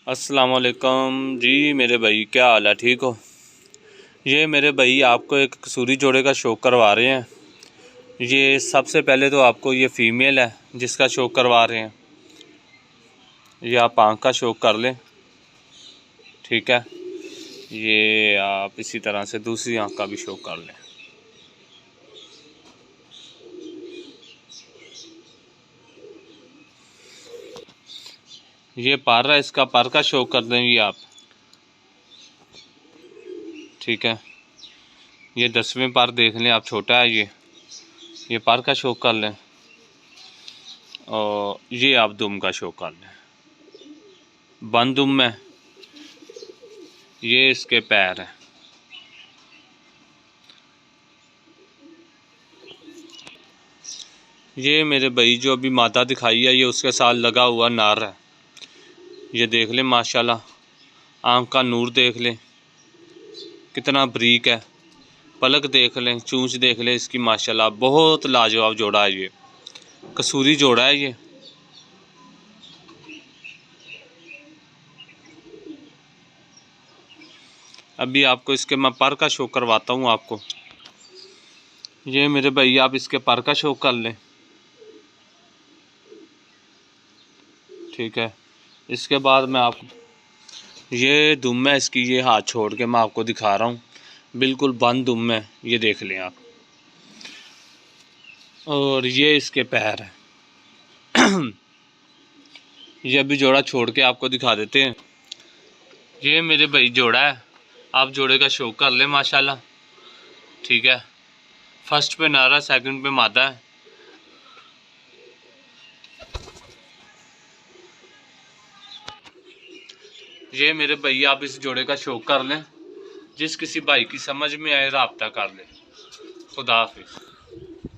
अस्सलाम वालेकुम जी मेरे भाई, क्या हाल है? ठीक हो? ये मेरे भाई आपको एक कसूरी जोड़े का शौक करवा रहे हैं। ये सबसे पहले तो आपको ये फ़ीमेल है जिसका शौक करवा रहे हैं। ये आप आँख का शौक कर लें, ठीक है। ये आप इसी तरह से दूसरी आँख का भी शौक कर लें। ये पर है, इसका पर का शौक कर देंगे आप, ठीक है। ये 10वें पर देख लें आप, छोटा है ये पर का शौक कर लें। और ये आप दुम का शौक कर लें, बंद दुम में। ये इसके पैर हैं। ये मेरे भाई जो अभी मादा दिखाई है, ये उसके साथ लगा हुआ नार है। ये देख लें माशाल्लाह, आँख का नूर देख लें कितना बरीक है। पलक देख लें, चूंच देख लें इसकी, माशाल्लाह बहुत लाजवाब जोड़ा है। ये कसूरी जोड़ा है ये। अभी आपको इसके मैं पर का शो करवाता हूँ आपको। ये मेरे भाई आप इसके पर का शो कर लें, ठीक है। इसके बाद मैं आपको ये दुम है इसकी, ये हाथ छोड़ के मैं आपको दिखा रहा हूँ, बिल्कुल बंद दुम है, ये देख लें आप। और ये इसके पैर है। ये अभी जोड़ा छोड़ के आपको दिखा देते हैं। ये मेरे भाई जोड़ा है, आप जोड़े का शौक कर लें माशाल्लाह, ठीक है। फर्स्ट पे नारा, सेकंड पे मादा है। ये मेरे भाई आप इस जोड़े का शौक कर लें। जिस किसी भाई की समझ में आए राब्ता कर लें। खुदा हाफिज़।